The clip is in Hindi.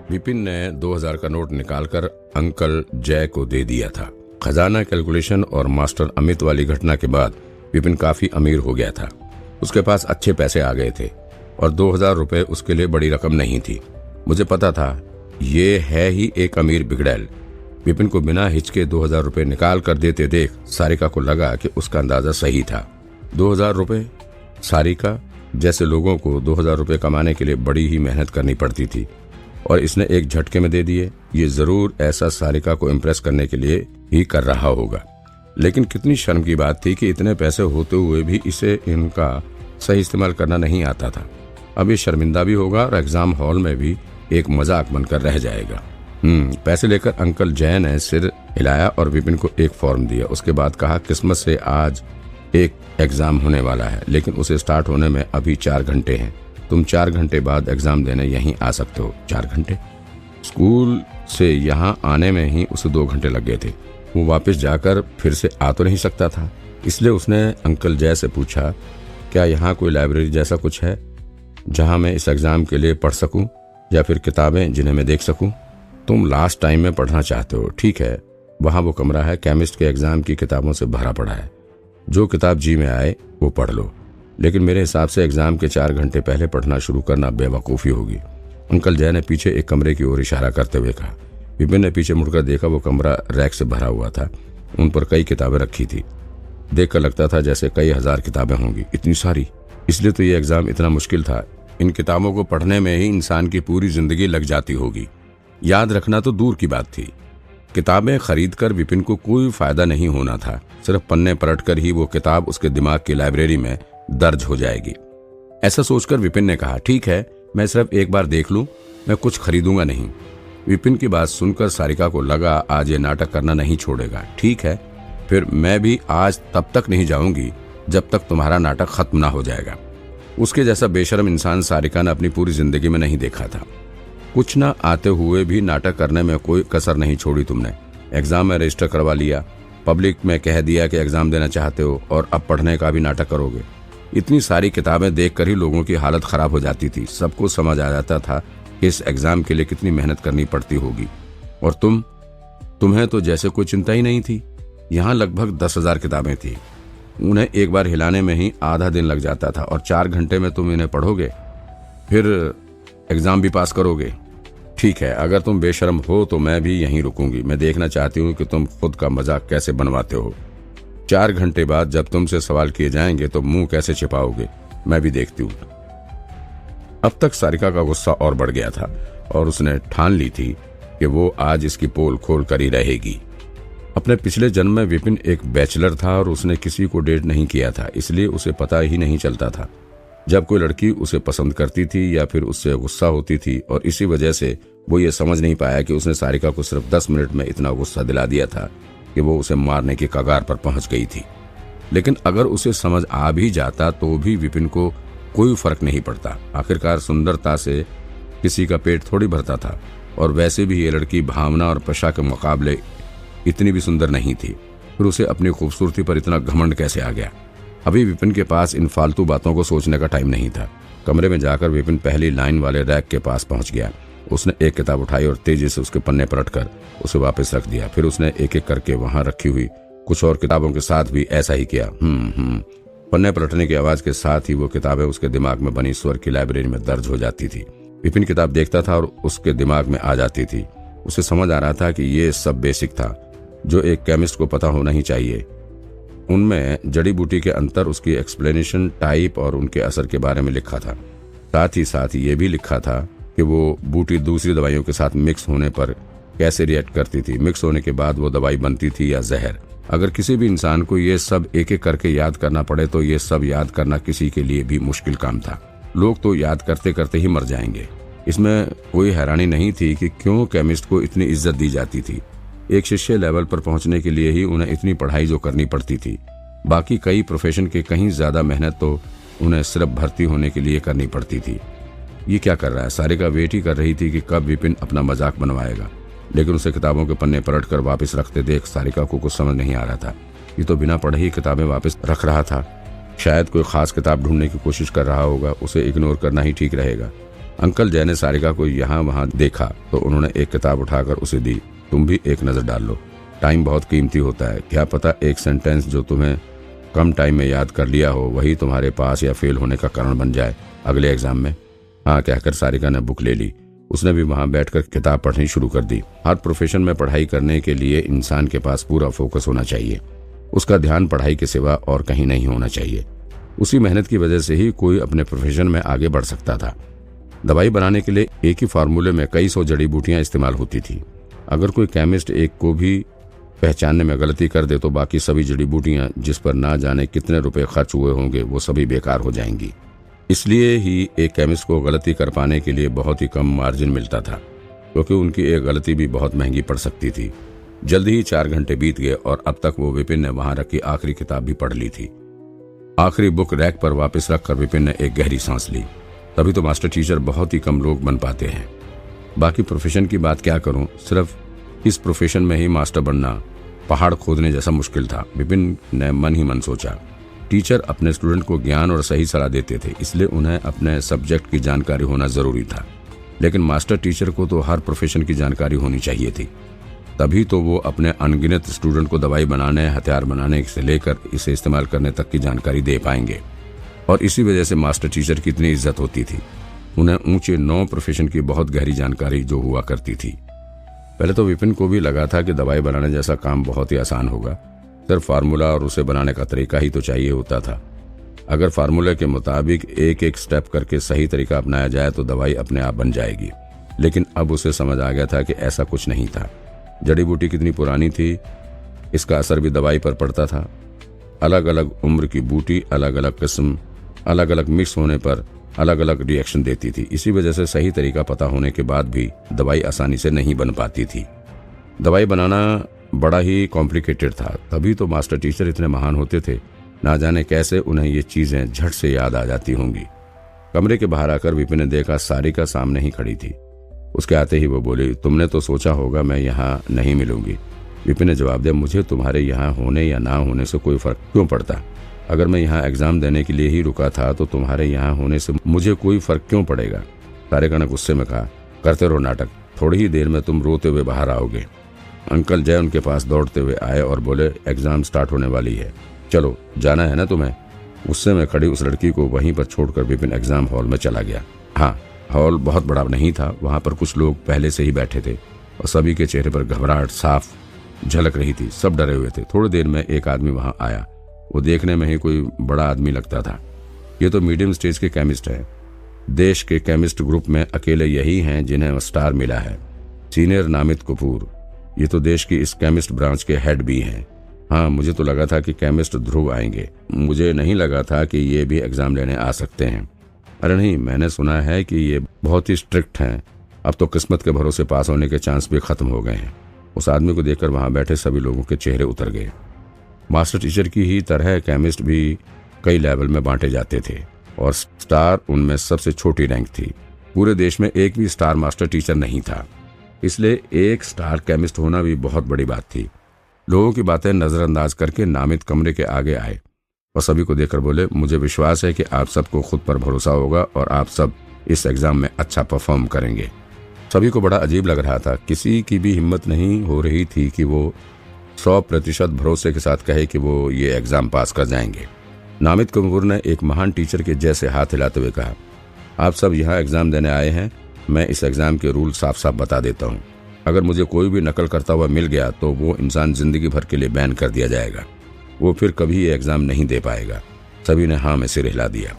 विपिन ने 2000 का नोट निकालकर अंकल जय को दे दिया था। खजाना कैलकुलेशन और मास्टर अमित वाली घटना के बाद विपिन काफी अमीर हो गया था। उसके पास अच्छे पैसे आ गए थे और 2000 रुपए उसके लिए बड़ी रकम नहीं थी। मुझे पता था ये है ही एक अमीर बिगड़ैल। विपिन को बिना हिचके 2000 रुपए निकाल कर देते देख सारिका को लगा कि उसका अंदाजा सही था। 2000 रुपए? सारिका जैसे लोगों को 2000 रुपए कमाने के लिए बड़ी ही मेहनत करनी पड़ती थी और इसने एक झटके में दे दिए। ये जरूर ऐसा सारिका को इम्प्रेस करने के लिए ही कर रहा होगा। लेकिन कितनी शर्म की बात थी कि इतने पैसे होते हुए भी इसे इनका सही इस्तेमाल करना नहीं आता था। अब ये शर्मिंदा भी होगा और एग्जाम हॉल में भी एक मजाक बनकर रह जाएगा। पैसे लेकर अंकल जय ने सिर हिलाया और विपिन को एक फॉर्म दिया। उसके बाद कहा, किस्मत से आज एक एग्जाम होने वाला है, लेकिन उसे स्टार्ट होने में अभी 4 घंटे हैं। तुम 4 घंटे बाद एग्जाम देने यहीं आ सकते हो। 4 घंटे? स्कूल से यहाँ आने में ही उसे 2 घंटे लग गए थे। वो वापस जाकर फिर से आ तो नहीं सकता था। इसलिए उसने अंकल जय से पूछा, क्या यहाँ कोई लाइब्रेरी जैसा कुछ है जहाँ मैं इस एग्जाम के लिए पढ़ सकूं, या फिर किताबें जिन्हें मैं देख सकूं? तुम लास्ट टाइम में पढ़ना चाहते हो, ठीक है। वहाँ वो कमरा है, केमिस्ट के एग्जाम की किताबों से भरा पड़ा है। जो किताब जी में आए वो पढ़ लो, लेकिन मेरे हिसाब से एग्जाम के 4 घंटे पहले पढ़ना शुरू करना बेवकूफ़ी होगी। अंकल जय ने पीछे एक कमरे की ओर इशारा करते हुए कहा। विपिन ने पीछे मुड़कर देखा। वो कमरा रैक से भरा हुआ था। उन पर कई किताबें रखी थी। देखकर लगता था जैसे कई हजार किताबें होंगी। इतनी सारी? इसलिए तो ये एग्जाम इतना मुश्किल था। इन किताबों को पढ़ने में ही इंसान की पूरी जिंदगी लग जाती होगी। याद रखना तो दूर की बात थी। किताबें खरीदकर विपिन को कोई फायदा नहीं होना था। सिर्फ पन्ने पलटकर ही वो किताब उसके दिमाग की लाइब्रेरी में दर्ज हो जाएगी। ऐसा सोचकर विपिन ने कहा, ठीक है, मैं सिर्फ एक बार देख लूं, मैं कुछ खरीदूंगा नहीं। विपिन की बात सुनकर सारिका को लगा आज ये नाटक करना नहीं छोड़ेगा। ठीक है, फिर मैं भी आज तब तक नहीं जाऊंगी जब तक तुम्हारा नाटक खत्म ना हो जाएगा। उसके जैसा बेशर्म इंसान सारिका ने अपनी पूरी जिंदगी में नहीं देखा था। कुछ ना आते हुए भी नाटक करने में कोई कसर नहीं छोड़ी तुमने। एग्जाम में रजिस्टर करवा लिया, पब्लिक में कह दिया कि एग्जाम देना चाहते हो, और अब पढ़ने का भी नाटक करोगे। इतनी सारी किताबें देखकर ही लोगों की हालत खराब हो जाती थी। सबको समझ आ जाता था कि इस एग्जाम के लिए कितनी मेहनत करनी पड़ती होगी। और तुम्हें तो जैसे कोई चिंता ही नहीं थी। यहाँ लगभग 10,000 किताबें थी। उन्हें एक बार हिलाने में ही आधा दिन लग जाता था, और 4 घंटे में तुम इन्हें पढ़ोगे, फिर एग्जाम भी पास करोगे। ठीक है, अगर तुम बेशर्म हो तो मैं भी यहीं रुकूंगी। मैं देखना चाहती हूँ कि तुम खुद का मजाक कैसे बनवाते हो। 4 घंटे बाद जब तुमसे सवाल किए जाएंगे तो मुंह कैसे छिपाओगे, मैं भी देखती हूँ। अब तक सारिका का गुस्सा और बढ़ गया था और उसने ठान ली थी कि वो आज इसकी पोल खोल कर ही रहेगी। अपने पिछले जन्म में विपिन एक बैचलर था और उसने किसी को डेट नहीं किया था, इसलिए उसे पता ही नहीं चलता था जब कोई लड़की उसे पसंद करती थी या फिर उससे गुस्सा होती थी। और इसी वजह से वो ये समझ नहीं पाया कि उसने सारिका को सिर्फ 10 मिनट में इतना गुस्सा दिला दिया था कि वो उसे मारने की कगार पर पहुंच गई थी। लेकिन अगर उसे समझ आ भी जाता तो भी विपिन को कोई फर्क नहीं पड़ता। आखिरकार सुंदरता से किसी का पेट थोड़ी भरता था, और वैसे भी ये लड़की भावना और प्रशा के मुकाबले इतनी भी सुंदर नहीं थी। फिर उसे अपनी खूबसूरती पर इतना घमंड कैसे आ गया? अभी विपिन के पास इन फालतू बातों को सोचने का टाइम नहीं था। कमरे में जाकर विपिन पहली लाइन वाले रैक के पास पहुंच गया। उसने एक किताब उठाई और तेजी से उसके पन्ने पलटकर उसे वापस रख दिया। फिर उसने एक एक करके वहां रखी हुई कुछ और किताबों के साथ भी ऐसा ही किया। पन्ने पलटने की आवाज के साथ ही वो किताबें उसके दिमाग में बनी स्वर की लाइब्रेरी में दर्ज हो जाती थी। विपिन किताब देखता था और उसके दिमाग में आ जाती थी। उसे समझ आ रहा था कि ये सब बेसिक था जो एक केमिस्ट को पता होना ही चाहिए। उनमें जड़ी बूटी के अंतर, उसकी एक्सप्लेनेशन, टाइप और उनके असर के बारे में लिखा था। साथ ही ये भी लिखा था कि वो बूटी दूसरी दवाइयों के साथ मिक्स होने पर कैसे रिएक्ट करती थी, मिक्स होने के बाद वो दवाई बनती थी या जहर। अगर किसी भी इंसान को ये सब एक एक करके याद करना पड़े तो ये सब याद करना किसी के लिए भी मुश्किल काम था। लोग तो याद करते करते ही मर जाएंगे। इसमें कोई हैरानी नहीं थी कि क्यों केमिस्ट को इतनी इज्जत दी जाती थी। एक शिष्य लेवल पर पहुंचने के लिए ही उन्हें इतनी पढ़ाई जो करनी पड़ती थी। बाकी कई प्रोफेशन के कहीं ज्यादा मेहनत तो उन्हें सिर्फ भर्ती होने के लिए करनी पड़ती थी। ये क्या कर रहा है? सारिका वेट ही कर रही थी कि कब विपिन अपना मजाक बनवाएगा, लेकिन उसे किताबों के पन्ने पलटकर वापस रखते देख सारिका को कुछ समझ नहीं आ रहा था। ये तो बिना पढ़े ही किताबें वापस रख रहा था। शायद कोई खास किताब ढूंढने की कोशिश कर रहा होगा। उसे इग्नोर करना ही ठीक रहेगा। अंकल जय ने सारिका को यहाँ वहाँ देखा तो उन्होंने एक किताब उठाकर उसे दी। तुम भी एक नजर डाल लो, टाइम बहुत कीमती होता है, क्या पता एक सेंटेंस जो तुम्हें कम टाइम में याद कर लिया हो वही तुम्हारे पास या फेल होने का कारण बन जाए अगले एग्जाम में। हाँ कहकर सारिका ने बुक ले ली। उसने भी वहां बैठकर किताब पढ़नी शुरू कर दी। हर प्रोफेशन में पढ़ाई करने के लिए इंसान के पास पूरा फोकस होना चाहिए। उसका ध्यान पढ़ाई के सिवा और कहीं नहीं होना चाहिए। उसी मेहनत की वजह से ही कोई अपने प्रोफेशन में आगे बढ़ सकता था। दवाई बनाने के लिए एक ही फार्मूले में कई सौ जड़ी बूटियां इस्तेमाल होती थी। अगर कोई केमिस्ट एक को भी पहचानने में गलती कर दे तो बाकी सभी जड़ी बूटियां जिस पर ना जाने कितने रुपए खर्च हुए होंगे वो सभी बेकार हो जाएंगी। इसलिए ही एक केमिस्ट को गलती कर पाने के लिए बहुत ही कम मार्जिन मिलता था, क्योंकि उनकी एक गलती भी बहुत महंगी पड़ सकती थी। जल्दी ही 4 घंटे बीत गए और अब तक वो विपिन ने वहां रखी आखिरी किताब भी पढ़ ली थी। आखिरी बुक रैक पर वापस रखकर विपिन ने एक गहरी सांस ली। तभी तो मास्टर टीचर बहुत ही कम लोग बन पाते हैं। बाकी प्रोफेशन की बात क्या करूं, सिर्फ इस प्रोफेशन में ही मास्टर बनना पहाड़ खोदने जैसा मुश्किल था। विपिन ने मन ही मन सोचा। टीचर अपने स्टूडेंट को ज्ञान और सही सलाह देते थे, इसलिए उन्हें अपने सब्जेक्ट की जानकारी होना जरूरी था। लेकिन मास्टर टीचर को तो हर प्रोफेशन की जानकारी होनी चाहिए थी, तभी तो वो अपने अनगिनत स्टूडेंट को दवाई बनाने, हथियार बनाने से लेकर इसे इस्तेमाल करने तक की जानकारी दे पाएंगे। और इसी वजह से मास्टर टीचर की इतनी इज्जत होती थी। उन्हें ऊंचे 9 प्रोफेशन की बहुत गहरी जानकारी जो हुआ करती थी। पहले तो विपिन को भी लगा था कि दवाई बनाने जैसा काम बहुत ही आसान होगा, सिर्फ फार्मूला और उसे बनाने का तरीका ही तो चाहिए होता था। अगर फार्मूले के मुताबिक एक एक स्टेप करके सही तरीका अपनाया जाए तो दवाई अपने आप बन जाएगी। लेकिन अब उसे समझ आ गया था कि ऐसा कुछ नहीं था। जड़ी बूटी कितनी पुरानी थी, इसका असर भी दवाई पर पड़ता था। अलग अलग उम्र की बूटी अलग अलग किस्म, अलग अलग मिक्स होने पर अलग अलग रिएक्शन देती थी। इसी वजह से सही तरीका पता होने के बाद भी दवाई आसानी से नहीं बन पाती थी। दवाई बनाना बड़ा ही कॉम्प्लिकेटेड था, तभी तो मास्टर टीचर इतने महान होते थे। ना जाने कैसे उन्हें ये चीजें झट से याद आ जाती होंगी। कमरे के बाहर आकर विपिन ने देखा सारिका सामने ही खड़ी थी। उसके आते ही वो बोली, तुमने तो सोचा होगा मैं यहाँ नहीं मिलूंगी। विपिन ने जवाब दिया, मुझे तुम्हारे यहाँ होने या ना होने से कोई फर्क क्यों पड़ता। अगर मैं यहाँ एग्जाम देने के लिए ही रुका था तो तुम्हारे यहाँ होने से मुझे कोई फर्क क्यों पड़ेगा। सारिका ने गुस्से में कहा, करते रहो नाटक, थोड़ी ही देर में तुम रोते हुए बाहर आओगे। अंकल जय उनके पास दौड़ते हुए आए और बोले, एग्जाम स्टार्ट होने वाली है, चलो जाना है ना तुम्हें। गुस्से में खड़ी उस लड़की को वहीं पर छोड़कर विपिन एग्जाम हॉल में चला गया। हाँ, हॉल बहुत बड़ा नहीं था। वहां पर कुछ लोग पहले से ही बैठे थे और सभी के चेहरे पर घबराहट साफ झलक रही थी। सब डरे हुए थे। थोड़ी देर में एक आदमी वहां आया। वो देखने में ही कोई बड़ा आदमी लगता था। ये तो मीडियम स्टेज के केमिस्ट है। देश के केमिस्ट ग्रुप में अकेले यही हैं जिन्हें स्टार मिला है। सीनियर नामित कपूर, ये तो देश की इस केमिस्ट ब्रांच के हेड भी हैं। हाँ, मुझे तो लगा था कि केमिस्ट ध्रुव आएंगे। मुझे नहीं लगा था कि ये भी एग्जाम लेने आ सकते हैं। अरे नहीं, मैंने सुना है कि ये बहुत ही स्ट्रिक्ट हैं। अब तो किस्मत के भरोसे पास होने के चांस भी खत्म हो गए हैं। उस आदमी को देखकर वहां बैठे सभी लोगों के चेहरे उतर गए। मास्टर टीचर की ही तरह केमिस्ट भी कई लेवल में बांटे जाते थे और स्टार उनमें सबसे छोटी रैंक थी। पूरे देश में एक भी स्टार मास्टर टीचर नहीं था, इसलिए एक स्टार केमिस्ट होना भी बहुत बड़ी बात थी। लोगों की बातें नजरअंदाज करके नामित कमरे के आगे आए और सभी को देखकर बोले, मुझे विश्वास है कि आप सबको खुद पर भरोसा होगा और आप सब इस एग्जाम में अच्छा परफॉर्म करेंगे। सभी को बड़ा अजीब लग रहा था। किसी की भी हिम्मत नहीं हो रही थी कि वो 100% भरोसे के साथ कहे कि वो ये एग्जाम पास कर जाएंगे। नामित कपूर ने एक महान टीचर के जैसे हाथ हिलाते हुए कहा, आप सब यहाँ एग्जाम देने आए हैं। मैं इस एग्जाम के रूल साफ साफ बता देता हूँ। अगर मुझे कोई भी नकल करता हुआ मिल गया तो वो इंसान जिंदगी भर के लिए बैन कर दिया जाएगा। वो फिर कभी ये एग्जाम नहीं दे पाएगा। सभी ने हाँ में सिर हिला दिया।